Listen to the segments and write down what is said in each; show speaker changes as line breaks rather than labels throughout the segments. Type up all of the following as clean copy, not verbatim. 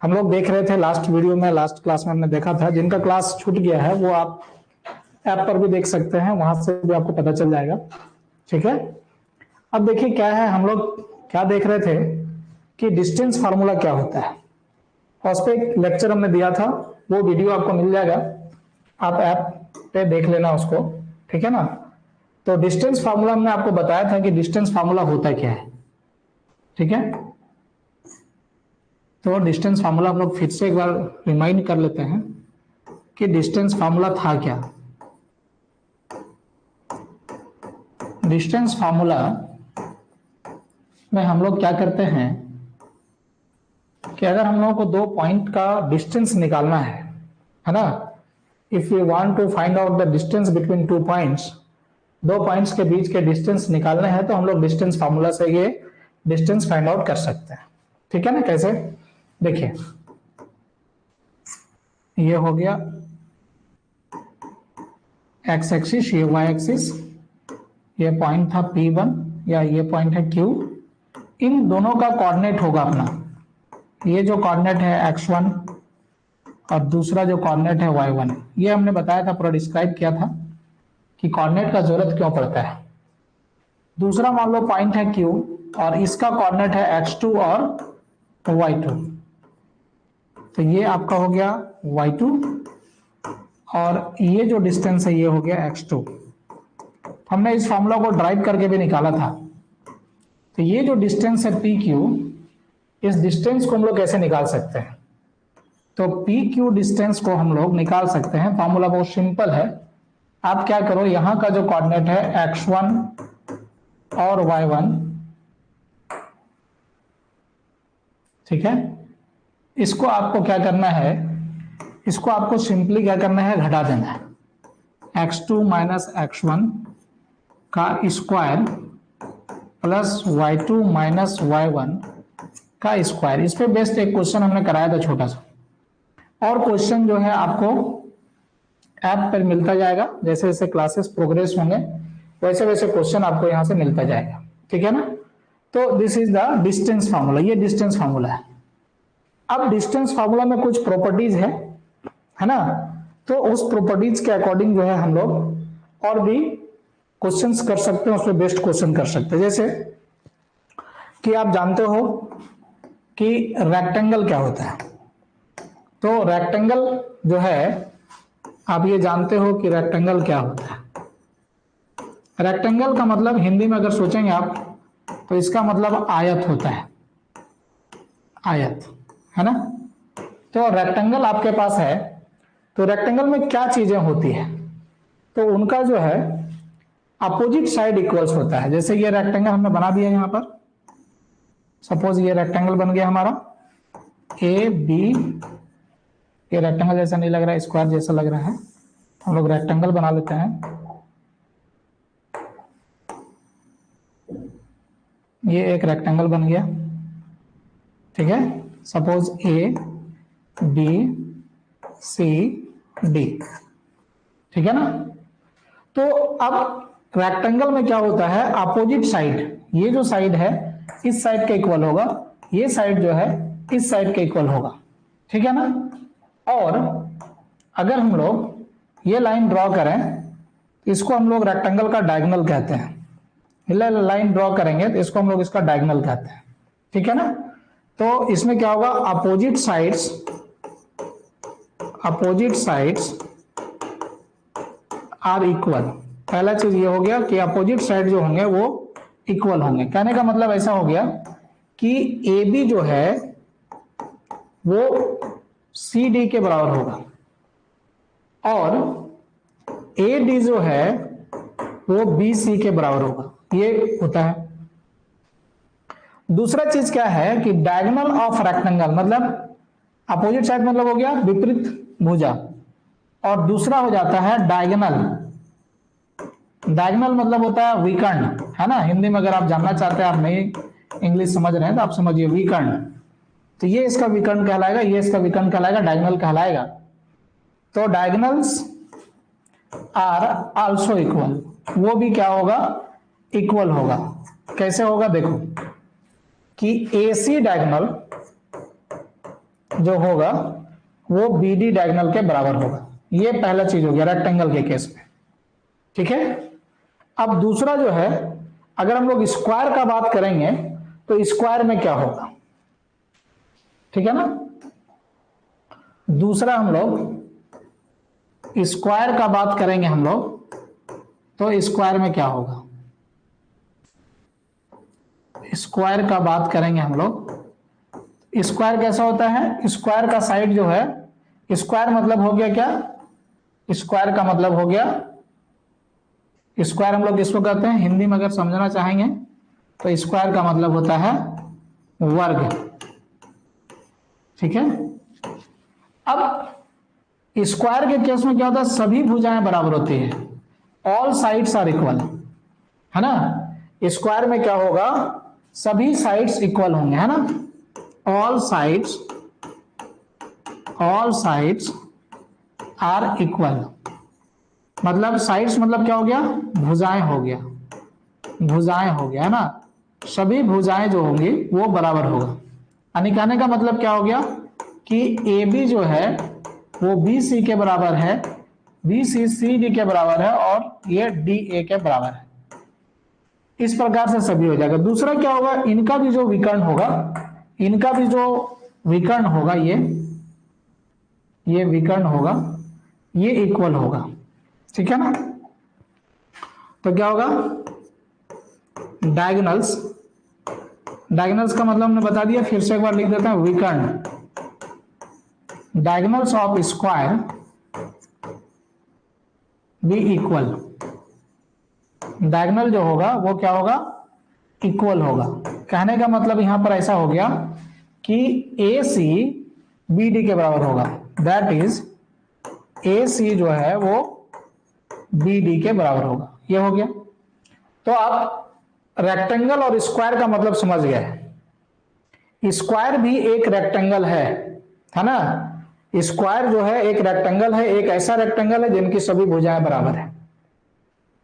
हम लोग देख रहे थे लास्ट वीडियो में, लास्ट क्लास में हमने देखा था। जिनका क्लास छूट गया है वो आप ऐप पर भी देख सकते हैं, वहां से भी आपको पता चल जाएगा। ठीक है, अब देखिए क्या है, हम लोग क्या देख रहे थे कि डिस्टेंस फार्मूला क्या होता है। उस पर एक लेक्चर हमने दिया था, वो वीडियो आपको मिल जाएगा, आप ऐप पे देख लेना उसको। ठीक है ना। तो डिस्टेंस फार्मूला हमने आपको बताया था कि डिस्टेंस फार्मूला होता क्या है। ठीक है, तो डिस्टेंस फार्मूला हम लोग फिर से एक बार रिमाइंड कर लेते हैं कि डिस्टेंस फार्मूला था क्या। डिस्टेंस फार्मूला में हम लोग क्या करते हैं कि अगर हम लोगों को दो पॉइंट का डिस्टेंस निकालना है ना, if you want to find out the distance between two points, दो पॉइंट्स के बीच के डिस्टेंस निकालने हैं, तो हम लोग डिस्टेंस फार्मूला से ये डिस्टेंस फाइंड आउट कर सकते हैं। ठीक है ना। कैसे, देखिए ये हो गया एक्स एक्सिस, ये वाई एक्सिस, ये पॉइंट था P1 या ये पॉइंट है Q। इन दोनों का कोऑर्डिनेट होगा अपना, ये जो कोऑर्डिनेट है x1 और दूसरा जो कोऑर्डिनेट है y1। ये हमने बताया था, पूरा डिस्क्राइब किया था कि कोऑर्डिनेट का जरूरत क्यों पड़ता है। दूसरा मान लो पॉइंट है Q और इसका कोऑर्डिनेट है x2 और y2, तो ये आपका हो गया y2 और ये जो डिस्टेंस है ये हो गया x2। हमने इस फॉर्मूला को ड्राइव करके भी निकाला था। तो ये जो डिस्टेंस है PQ, इस डिस्टेंस को हम लोग कैसे निकाल सकते हैं, तो PQ डिस्टेंस को हम लोग निकाल सकते हैं। फॉर्मूला बहुत सिंपल है। आप क्या करो, यहां का जो कोऑर्डिनेट है x1 और y1, ठीक है, इसको आपको क्या करना है, इसको आपको सिंपली क्या करना है, घटा देना है। x2 माइनस x1 का square plus y2 minus y1 का स्क्वायर। इस पे बेस्ड एक क्वेश्चन हमने कराया था छोटा सा, और क्वेश्चन जो है आपको ऐप पर मिलता जाएगा। जैसे जैसे क्लासेस प्रोग्रेस होंगे वैसे वैसे क्वेश्चन आपको यहां से मिलता जाएगा। ठीक है ना। तो this is the distance formula, ये डिस्टेंस फार्मूला है। अब डिस्टेंस फार्मूला में कुछ प्रॉपर्टीज है ना, तो उस प्रॉपर्टीज के अकॉर्डिंग जो है हम लोग और भी क्वेश्चंस कर सकते हैं, उसमें बेस्ट क्वेश्चन कर सकते हैं। जैसे कि आप जानते हो कि रेक्टेंगल क्या होता है, तो रेक्टेंगल जो है आप ये जानते हो कि रेक्टेंगल क्या होता है। रेक्टेंगल का मतलब हिंदी में अगर सोचेंगे आप तो इसका मतलब आयत होता है, आयत, है ना। तो रेक्टेंगल आपके पास है, तो रेक्टेंगल में क्या चीजें होती है, तो उनका जो है अपोजिट साइड इक्वल्स होता है। जैसे ये रेक्टेंगल हमने बना दिया यहां पर, सपोज ये रेक्टेंगल बन गया हमारा ए बी, ये रेक्टेंगल जैसा नहीं लग रहा है, स्क्वायर जैसा लग रहा है, हम लोग रेक्टेंगल बना लेते हैं। ये एक रेक्टेंगल बन गया, ठीक है। Suppose A B C D, ठीक है ना। तो अब रेक्टेंगल में क्या होता है, अपोजिट साइड, ये जो साइड है इस साइड के इक्वल होगा, ये साइड जो है इस साइड के इक्वल होगा, ठीक है ना। और अगर हम लोग ये लाइन ड्रॉ करें, इसको हम लोग रेक्टेंगल का डायगोनल कहते हैं। लाइन ड्रॉ करेंगे तो इसको हम लोग इसका डायगोनल कहते हैं, ठीक है ना। तो इसमें क्या होगा, अपोजिट साइड्स आर इक्वल। पहला चीज ये हो गया कि अपोजिट साइड जो होंगे वो इक्वल होंगे। कहने का मतलब ऐसा हो गया कि ए बी जो है वो सी डी के बराबर होगा और ए डी जो है वो बी सी के बराबर होगा, ये होता है। दूसरा चीज क्या है कि डायगोनल ऑफ रेक्टेंगल, मतलब अपोजिट साइड मतलब हो गया विपरीत भुजा, और दूसरा हो जाता है डायगोनल। डायगोनल मतलब होता है विकर्ण, है ना। हिंदी में अगर आप जानना चाहते हैं, आप नहीं इंग्लिश समझ रहे हैं तो आप समझिए विकर्ण। तो ये इसका विकर्ण कहलाएगा, ये इसका विकर्ण कहलाएगा, डायगोनल कहलाएगा। तो डायगोनल्स आर आल्सो इक्वल, वो भी क्या होगा, इक्वल होगा। कैसे होगा, देखो कि AC डायगोनल जो होगा वो बी डी डायगोनल के बराबर होगा। ये पहला चीज हो गया रेक्टेंगल के केस में, ठीक है। अब दूसरा जो है, अगर हम लोग स्क्वायर का बात करेंगे तो स्क्वायर में क्या होगा, ठीक है ना। दूसरा हम लोग स्क्वायर का बात करेंगे हम लोग, तो स्क्वायर में क्या होगा, स्क्वायर का बात करेंगे हम लोग। स्क्वायर कैसा होता है, स्क्वायर का साइड जो है, स्क्वायर मतलब हो गया क्या, स्क्वायर का मतलब हो गया, स्क्वायर हम लोग किसको कहते हैं, हिंदी में अगर समझना चाहेंगे तो स्क्वायर का मतलब होता है वर्ग, ठीक है। अब स्क्वायर के केस में क्या होता है, सभी भुजाएं बराबर होती है, ऑल साइड्स आर इक्वल, है ना। स्क्वायर में क्या होगा, सभी साइड्स इक्वल होंगे, है ना। ऑल साइड्स आर इक्वल, मतलब साइड्स मतलब क्या हो गया, भुजाएं हो गया, भुजाएं हो गया, है ना। सभी भुजाएं जो होंगी वो बराबर होगा। यानी कहने का मतलब क्या हो गया कि ए बी जो है वो बी सी के बराबर है, बी सी सी डी के बराबर है, और ये डी ए के बराबर है। इस प्रकार से सभी हो जाएगा। दूसरा क्या होगा, इनका भी जो विकर्ण होगा, इनका भी जो विकर्ण होगा, ये विकर्ण होगा, ये इक्वल होगा, ठीक है ना। तो क्या होगा, डायगोनल्स, डायगोनल्स का मतलब हमने बता दिया, फिर से एक बार लिख देते हैं, विकर्ण, diagonals of square be equal, diagonal जो होगा वो क्या होगा, इक्वल होगा। कहने का मतलब यहां पर ऐसा हो गया कि ए सी बी डी के बराबर होगा, दैट इज ए सी जो है वो बी डी के बराबर होगा, ये हो गया। तो आप रेक्टेंगल और स्क्वायर का मतलब समझ गए। स्क्वायर भी एक रेक्टेंगल है ना। स्क्वायर जो है एक रेक्टेंगल है, एक ऐसा रेक्टेंगल है जिनकी सभी भुजाएं बराबर है,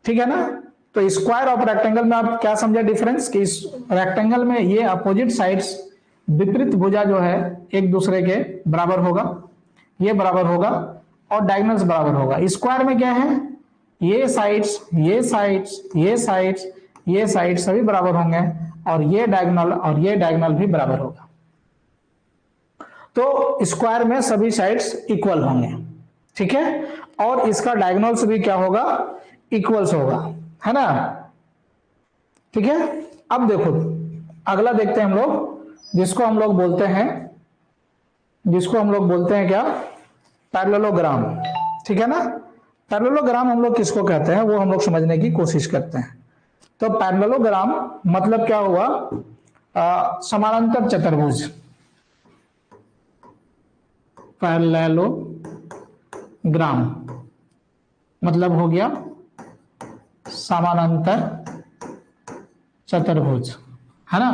ठीक है ना। तो स्क्वायर और रेक्टेंगल में आप क्या समझे डिफरेंस, कि इस रेक्टेंगल में ये अपोजिट साइड्स, विपरीत भुजा जो है एक दूसरे के बराबर होगा, ये बराबर होगा, और डायगोनल्स बराबर होगा। स्क्वायर में क्या है, ये साइड्स, ये साइड्स, ये साइड्स, ये साइड्स सभी बराबर होंगे, और ये डायगोनल और ये डायगोनल भी बराबर होगा। तो स्क्वायर में सभी साइड्स इक्वल होंगे, ठीक है। और इसका डायगोनल्स भी क्या होगा, इक्वल्स होगा, है ना, ठीक है। अब देखो अगला देखते हैं हम लोग, जिसको हम लोग बोलते हैं क्या, पैरेललोग्राम, ठीक है ना। पैरेललोग्राम हम लोग किसको कहते हैं वो हम लोग समझने की कोशिश करते हैं। तो पैरेललोग्राम मतलब क्या हुआ, समानांतर चतुर्भुज, पैरेललोग्राम मतलब हो गया समानांतर चतुर्भुज, है ना,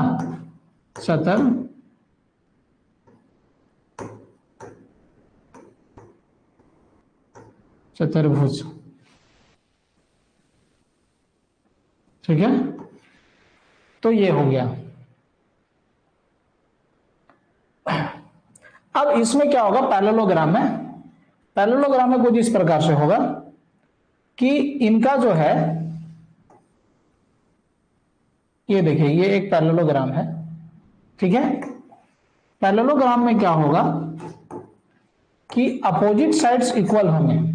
चतुर्भुज, ठीक है। तो ये हो गया। अब इसमें क्या होगा, पैरेललोग्राम में कुछ इस प्रकार से होगा कि इनका जो है, ये देखिए ये एक पैरेललोग्राम है, ठीक है। पैरेललोग्राम में क्या होगा कि अपोजिट साइड्स इक्वल होंगे, है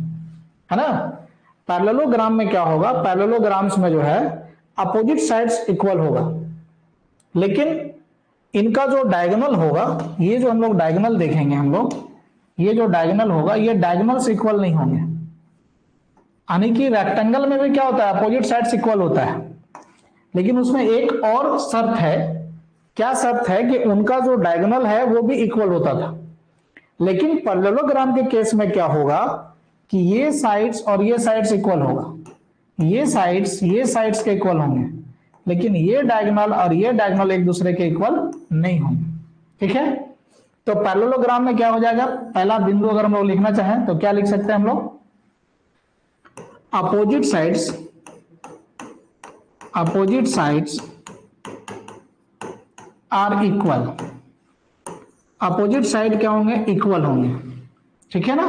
ना। पैरेललोग्राम में क्या होगा, पैरेललोग्राम्स में जो है अपोजिट साइड्स इक्वल होगा, लेकिन इनका जो डायगोनल होगा, ये जो हम लोग डायगोनल देखेंगे हम लोग, ये जो डायगोनल होगा ये डायगोनल्स इक्वल नहीं होंगे। यानी कि रेक्टेंगल में भी क्या होता है, अपोजिट साइड्स इक्वल होता है, लेकिन उसमें एक और शर्त है। क्या शर्त है, कि उनका जो डायगोनल है वो भी इक्वल होता था। लेकिन पैरेललोग्राम के केस में क्या होगा कि ये साइड्स और ये साइड्स इक्वल होगा, ये साइड्स के इक्वल होंगे, लेकिन ये डायगोनल और ये डायगोनल एक दूसरे के इक्वल नहीं होंगे, ठीक है। तो पैरेललोग्राम में क्या हो जाएगा, पहला बिंदु अगर हम लोग लिखना चाहें तो क्या लिख सकते हैं हम लोग, opposite sides are equal, opposite side क्या होंगे, इक्वल होंगे, ठीक है ना।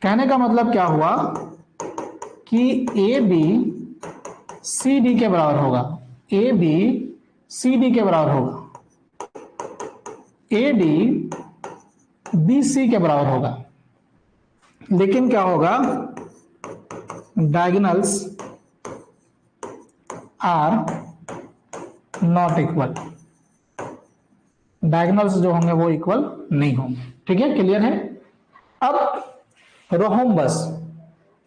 कहने का मतलब क्या हुआ कि ए बी सी डी के बराबर होगा, ए बी सी डी के बराबर होगा, ए डी बी सी के बराबर होगा। लेकिन क्या होगा, diagonals are not equal, diagonals जो होंगे वो इक्वल नहीं होंगे, ठीक है, क्लियर है। अब रोहोम्बस,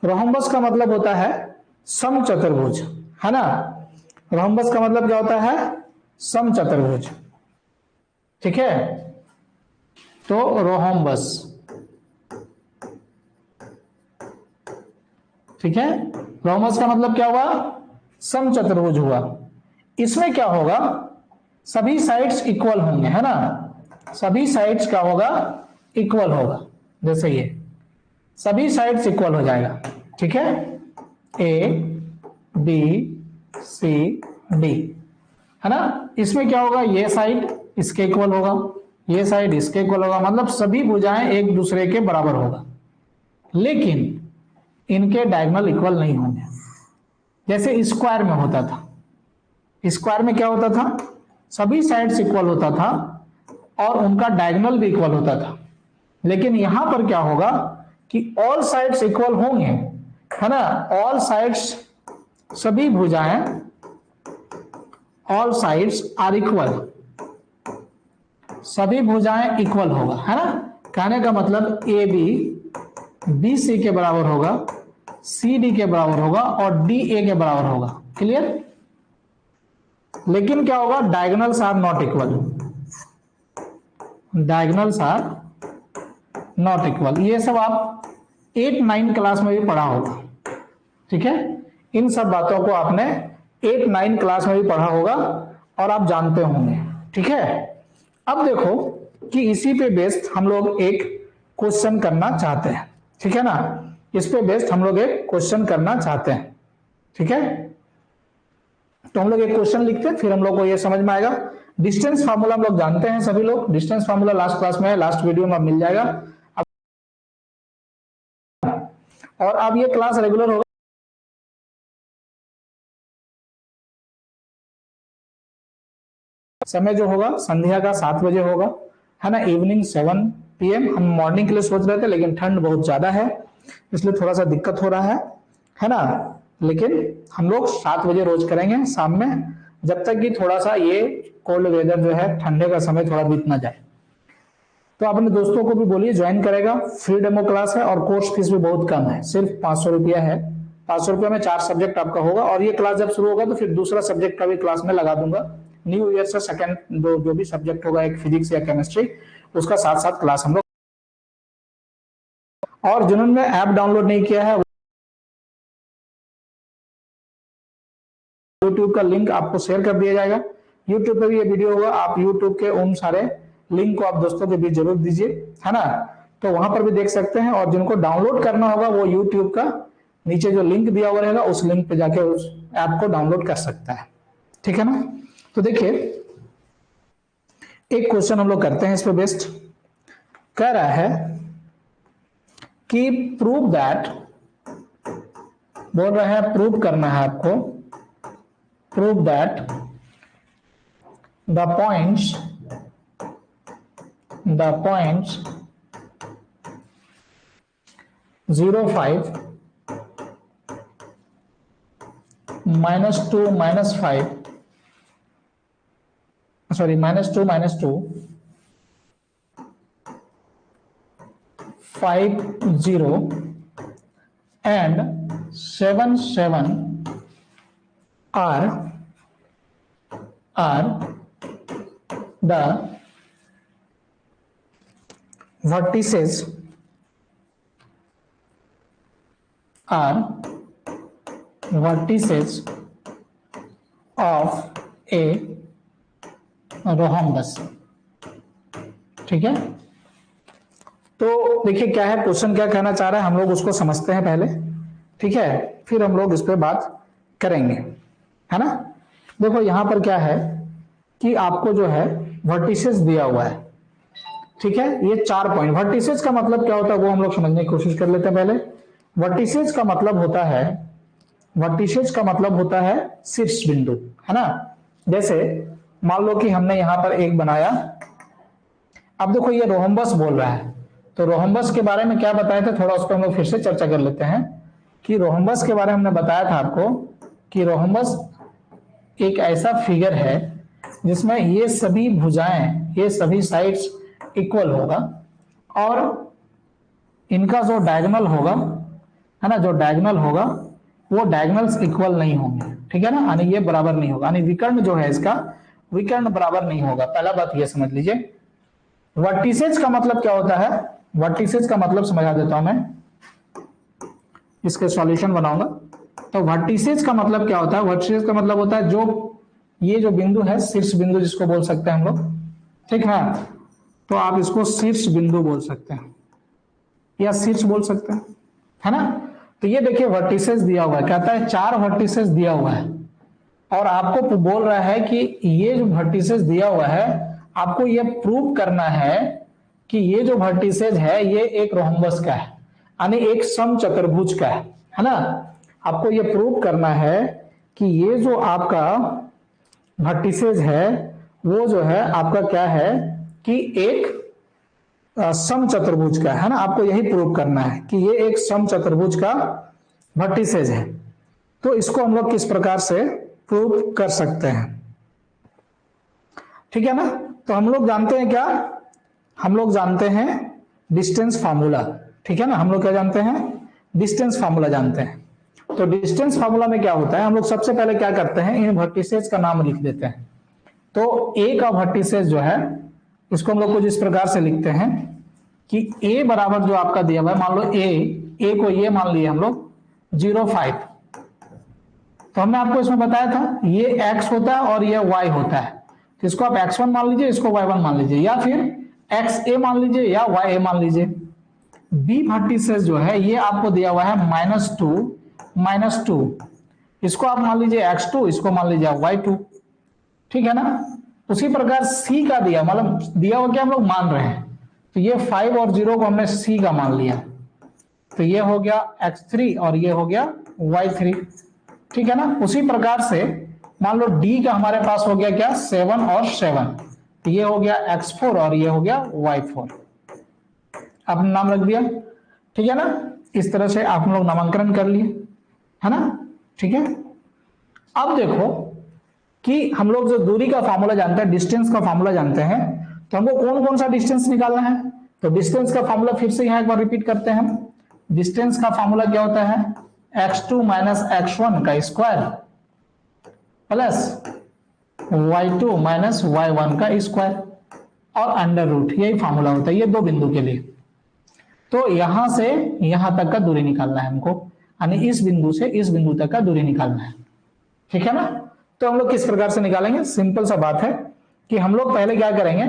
रोहोम्बस का मतलब होता है समचतुर्भुज, है ना। रोहोम्बस का मतलब क्या होता है, समचतुर्भुज, ठीक है। तो रोहोम्बस, ठीक है, रोहोम्बस का मतलब क्या हुआ, समचतुर्भुज हुआ। इसमें क्या होगा, सभी साइड्स इक्वल होंगे, है ना, सभी साइड्स क्या होगा, इक्वल होगा। जैसे ये सभी साइड्स इक्वल हो जाएगा, ठीक है, ए बी सी डी, है ना। इसमें क्या होगा, ये साइड इसके इक्वल होगा, ये साइड इसके इक्वल होगा, मतलब सभी भुजाएं एक दूसरे के बराबर होगा। लेकिन इनके डायगोनल इक्वल नहीं होंगे, जैसे स्क्वायर में होता था। स्क्वायर में क्या होता था, सभी साइड्स इक्वल होता था और उनका डायगोनल भी इक्वल होता था। लेकिन यहां पर क्या होगा कि ऑल साइड्स इक्वल होंगे, है ना, ऑल साइड्स, सभी भुजाएं, ऑल साइड्स आर इक्वल, सभी भुजाएं इक्वल होगा, है ना। कहने का मतलब ए बी बी सी के बराबर होगा, सी डी के बराबर होगा और डी ए के बराबर होगा, क्लियर। लेकिन क्या होगा, diagonals are not equal, diagonals are not equal. ये सब आप 8-9 क्लास में भी पढ़ा होगा, ठीक है, इन सब बातों को आपने 8-9 क्लास में भी पढ़ा होगा और आप जानते होंगे, ठीक है। अब देखो कि इसी पे बेस्ड हम लोग एक क्वेश्चन करना चाहते हैं, ठीक है ना, इस पे बेस्ड हम लोग एक क्वेश्चन करना चाहते हैं, ठीक है। तो हम लोग एक क्वेश्चन लिखते हैं, फिर हम लोग को ये समझ में आएगा। डिस्टेंस फार्मूला हम लोग जानते हैं सभी लोग, डिस्टेंस फार्मूला लास्ट क्लास में है, लास्ट वीडियो में अब मिल जाएगा। और अब ये क्लास रेगुलर होगा, समय जो होगा संध्या का 7 बजे होगा, है ना, इवनिंग 7 PM। हम मॉर्निंग के लिए सोच रहे थे लेकिन ठंड बहुत ज्यादा है इसलिए थोड़ा सा दिक्कत हो रहा है ना। लेकिन हम लोग 7 बजे रोज करेंगे शाम में, जब तक कि थोड़ा सा ये कोल्ड वेदर जो है, ठंडे का समय थोड़ा बीत ना जाए। तो अपने दोस्तों को भी बोलिए ज्वाइन करेगा, फ्री डेमो क्लास है और कोर्स फीस भी बहुत कम है, सिर्फ 500 रुपया है। 500 रुपये में 4 सब्जेक्ट आपका होगा और ये क्लास जब शुरू होगा तो फिर दूसरा सब्जेक्ट का भी क्लास में लगा दूंगा। न्यू ईयर से सेकंड जो भी सब्जेक्ट होगा, एक फिजिक्स या केमिस्ट्री, उसका साथ साथ क्लास हम लोग। और जिन्होंने ऐप डाउनलोड नहीं किया है, यूट्यूब का लिंक आपको शेयर कर दिया जाएगा, यूट्यूब पे भी ये वीडियो होगा, आप यूट्यूब के उन सारे लिंक को आप दोस्तों के बीच जरूर दीजिए, है ना। तो वहां पर भी देख सकते हैं और जिनको डाउनलोड करना होगा वो यूट्यूब का नीचे जो लिंक दिया हुआ रहेगा उस लिंक पे जाके उस ऐप को डाउनलोड कर सकता है, ठीक है ना। तो देखिए एक क्वेश्चन हम लोग करते हैं इस पे बेस्ड। कह रहा है कि प्रूव दैट, बोल रहे हैं प्रूव करना है आपको, prove that the points (0, 5, -2, -5) sorry, -2, -2, 5, 0 and 7, 7 are the vertices of a rhombus, ठीक है। तो देखिए क्या है क्वेश्चन, क्या कहना चाह रहा है हम लोग उसको समझते हैं पहले, ठीक है, फिर हम लोग इस पे बात करेंगे, है ना। देखो यहां पर क्या है कि आपको जो है वर्टिसेस दिया हुआ है, ठीक है, ये 4 पॉइंट। वर्टिसेस का मतलब क्या होता है वो हम लोग समझने की कोशिश कर लेते हैं पहले। वर्टिसेस का मतलब होता है, वर्टिसेस का मतलब होता है शीर्ष बिंदु, है ना। जैसे मान लो कि हमने यहां पर एक बनाया, अब देखो ये रोहम्बस बोल रहा है, तो रोहम्बस के बारे में क्या बताए थे, थोड़ा उस पर हम लोग फिर से चर्चा कर लेते हैं कि रोहम्बस के बारे में हमने बताया था आपको कि रोहम्बस एक ऐसा फिगर है जिसमें ये सभी भुजाएं, ये सभी साइड्स इक्वल होगा और इनका जो डायगोनल होगा, है ना, जो डायगोनल होगा वो डायगोनल्स इक्वल नहीं होंगे, ठीक है ना, यानी ये बराबर नहीं होगा, यानी विकर्ण जो है इसका विकर्ण बराबर नहीं होगा। पहला बात ये समझ लीजिए। वर्टिसेज का मतलब क्या होता है, वर्टिसेज का मतलब समझा देता हूं मैं, इसके सॉल्यूशन बनाऊंगा। तो वर्टिसेज का मतलब क्या होता है, वर्टिसेज का मतलब होता है जो ये जो बिंदु है, शीर्ष बिंदु जिसको बोल सकते हैं हम लोग, ठीक है, तो आप इसको शीर्ष बिंदु बोल सकते हैं या शीर्ष बोल सकते हैं, है ना। तो ये देखिए वर्टिसेस दिया हुआ है, कहता है 4 वर्टिसेस दिया हुआ है और आपको बोल रहा है कि ये जो वर्टिसेस दिया हुआ है आपको ये प्रूव करना है कि ये जो वर्टिसेस है ये एक रोहम्बस का है, यानी एक समचतुर्भुज का है ना। आपको ये प्रूव करना है कि ये जो आपका वर्टिसेस है वो जो है आपका क्या है कि एक समचतुर्भुज का है ना। आपको यही प्रूव करना है कि ये एक समचतुर्भुज का वर्टिसेज है। तो इसको हम लोग किस प्रकार से प्रूव कर सकते हैं, ठीक है ना। तो हम लोग जानते हैं क्या, हम लोग जानते हैं डिस्टेंस फार्मूला, ठीक है ना। हम लोग क्या जानते हैं, डिस्टेंस फार्मूला जानते हैं। तो डिस्टेंस फार्मूला में क्या होता है, हम लोग सबसे पहले क्या करते हैं, इन वर्टिसेज का नाम लिख देते हैं। तो ए का वर्टिसेज जो है इसको हम लोग कुछ इस प्रकार से लिखते हैं कि ए बराबर जो आपका दिया हुआ है, मान लो ए को ये मान लिए हम लोग 0,5। तो हमने आपको इसमें बताया था ये x होता है और ये y होता है, तो इसको आप x1 मान लीजिए, इसको y1 मान लीजिए, या फिर xa मान लीजिए या ya मान लीजिए। बी वर्टिसेस जो है ये आपको दिया हुआ है -2, इसको आप मान लीजिए x2, इसको मान लीजिए y2, ठीक है ना। उसी प्रकार सी का दिया, मतलब दिया हुआ क्या हम लोग मान रहे हैं, तो ये 5 और 0 को हमने सी का मान लिया, तो ये हो गया x3 और ये हो गया y3, ठीक है ना। उसी प्रकार से मान लो डी का हमारे पास हो गया क्या 7 और 7, तो ये हो गया x4 और ये हो गया y4, आपने नाम रख दिया, ठीक है ना। इस तरह से आप लोग नामांकन कर लिए, है ना, ठीक है। अब देखो कि हम लोग जो दूरी का फार्मूला जानते हैं, डिस्टेंस का फार्मूला जानते हैं, तो हमको कौन कौन सा डिस्टेंस निकालना है। तो डिस्टेंस का फार्मूला फिर से यहां एक बार रिपीट करते हैं हम। डिस्टेंस का फार्मूला क्या होता है, x2 माइनस x1 का square plus y2 minus y1 का स्क्वायर और अंडर रूट, यही फार्मूला होता है ये दो बिंदु के लिए। तो यहां से यहां तक का दूरी निकालना है हमको, यानी इस बिंदु से इस बिंदु तक का दूरी निकालना है, ठीक है ना। तो हम लोग किस प्रकार से निकालेंगे, सिंपल सा बात है कि हम लोग पहले क्या करेंगे,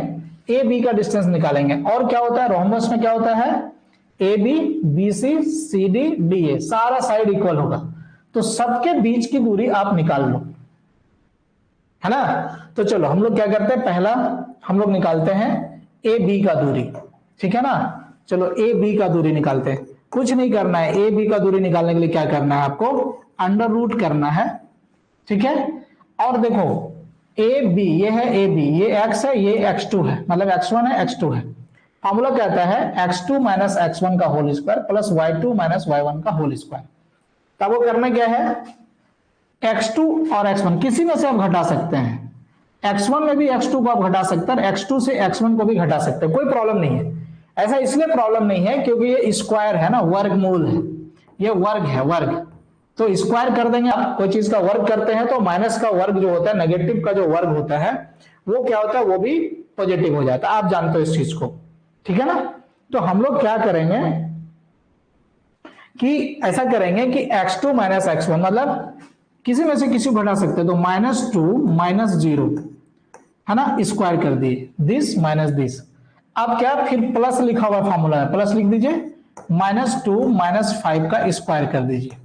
ए बी का डिस्टेंस निकालेंगे। और क्या होता है रोहम्बस में, क्या होता है A B B C C D D A, सारा साइड इक्वल होगा, तो सबके बीच की दूरी आप निकाल लो, है ना। तो चलो हम लोग क्या करते हैं, पहला हम लोग निकालते हैं ए बी का दूरी, ठीक है ना। चलो ए बी का दूरी निकालते हैं, कुछ नहीं करना है, ए बी का दूरी निकालने के लिए क्या करना है आपको, अंडर रूट करना है, ठीक है। और देखो ए बी ये है ए बी, ये x है ये x2 है, मतलब x1 है x2 है। फॉर्मूला कहता है x2 माइनस x1 का whole square plus y2 minus y1 का होल स्क्वायर। तब वो करना क्या है, x2 और x1 किसी में से आप घटा सकते हैं, x1 में भी x2 को आप घटा सकते हैं, x2 से x1 को भी घटा सकते हैं, कोई प्रॉब्लम नहीं है। ऐसा इसलिए प्रॉब्लम नहीं है क्योंकि ये स्क्वायर है ना, वर्गमूल है, ये वर्ग है, वर्ग, तो स्क्वायर कर देंगे। आप कोई चीज का वर्ग करते हैं तो माइनस का वर्ग जो होता है, नेगेटिव का जो वर्ग होता है वो क्या होता है, वो भी पॉजिटिव हो जाता है, आप जानते हो इस चीज को, ठीक है ना। तो हम लोग क्या करेंगे कि ऐसा करेंगे कि x2 माइनस x1, मतलब किसी में से किसी को घटा सकते हैं, तो -2 माइनस 0, है ना, स्क्वायर कर दिए, दिस माइनस दिस। अब क्या, फिर प्लस लिखा हुआ फॉर्मूला है, प्लस लिख दीजिए, -2 माइनस 5 का स्क्वायर कर दीजिए,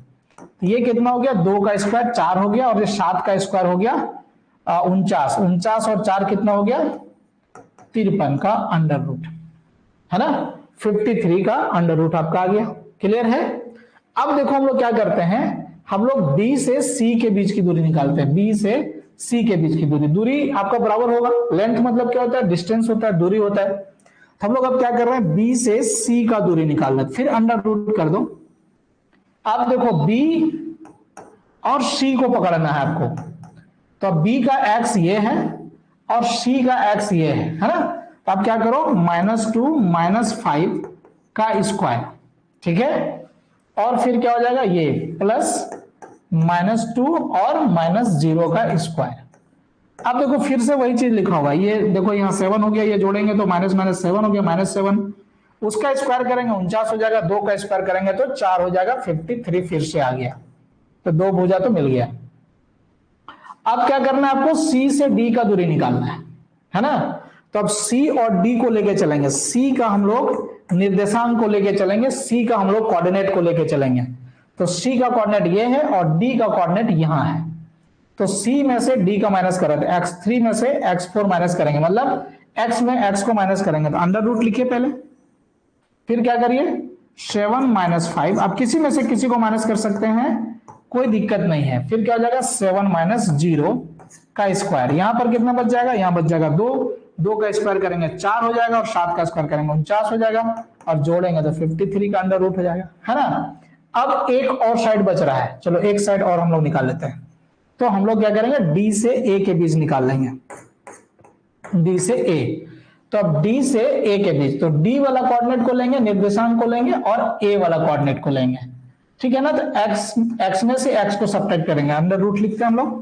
ये कितना हो गया, 2 का स्क्वायर 4 हो गया, और ये 7 का स्क्वायर हो गया 49, 49 और 4 कितना हो गया 53 का अंडर रूट, है ना। 53 का अंडर रूट आपका आ गया। क्लियर है। अब देखो हम लोग क्या करते हैं, हम लोग बी से सी के बीच की दूरी निकालते हैं। बी से सी के बीच की दूरी, दूरी आपका बराबर होगा, लेंथ मतलब क्या होता है, डिस्टेंस होता है, दूरी होता है। तो हम लोग अब क्या कर रहे हैं, बी से सी का दूरी निकाल रहे हैं, फिर अंडर रूट कर दो। अब देखो बी और सी को पकड़ना है आपको, तो बी का एक्स ये है और सी का एक्स ये है ना। तो आप क्या करो, -2 -5 का स्क्वायर, ठीक है। और फिर क्या हो जाएगा, ये प्लस -2 और -0 का स्क्वायर। अब देखो फिर से वही चीज लिखा होगा, ये देखो यहाँ 7 हो गया, ये जोड़ेंगे तो -7 हो गया, -7 उसका स्क्वायर करेंगे 49 हो जाएगा, 2 का स्क्वायर करेंगे तो 4 हो जाएगा, 53 फिर से आ गया, तो 2 भुजा तो मिल गया। अब क्या करना है आपको, सी से डी का दूरी निकालना है ना। तो अब सी और डी को लेके चलेंगे, सी का हम लोग निर्देशांक को लेके चलेंगे, सी का हम लोग कोऑर्डिनेट को लेके चलेंगे। तो सी का कोऑर्डिनेट ये है और डी का कोऑर्डिनेट यहां है। तो सी में से डी का माइनस कर रहे थे, x3 में से x4 माइनस करेंगे, मतलब x में x को माइनस करेंगे, तो अंडर रूट लिखिए पहले, फिर क्या करिए 7 - 5, आप किसी में से किसी को माइनस कर सकते हैं, कोई दिक्कत नहीं है। फिर क्या हो जाएगा 7 - 0 का स्क्वायर, यहां पर कितना बच जाएगा, यहां बच जाएगा 2, 2 का स्क्वायर करेंगे 4 हो जाएगा और 7 का स्क्वायर करेंगे 49 हो जाएगा, और जोड़ेंगे तो 53 का अंडर रूट हो जाएगा, है ना। अब एक और साइड बच रहा है, चलो एक साइड और हम लोग निकाल लेते हैं। तो हम लोग क्या करेंगे, डी से ए के बीच निकाल लेंगे, डी से ए। तो अब डी से ए के बीच, तो डी वाला कोऑर्डिनेट को लेंगे, निर्देशांक को लेंगे और ए वाला कोऑर्डिनेट को लेंगे, ठीक है ना। तो x में से x को सब्ट्रैक्ट करेंगे, अंडर रूट लिखते हैं हम लोग।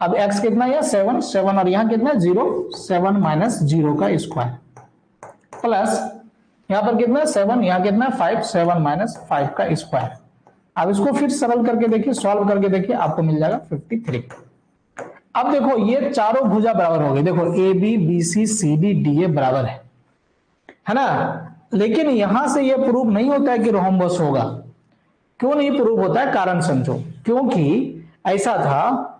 अब x कितना है 7, 7 और यहां कितना 0, 7 - 0 का स्क्वायर, प्लस यहां पर कितना 7, यहां कितना 5, 7 - 5 का स्क्वायर। अब इसको फिर सरल करके देखिए, सॉल्व करके देखिए, आपको मिल जाएगा 53। अब देखो ये चारों भुजा बराबर हो गई, देखो A B B C C D D A बराबर है ना। लेकिन यहां से ये प्रूव नहीं होता है कि रोम्बस होगा। क्यों नहीं प्रूव होता है, कारण समझो। क्योंकि ऐसा था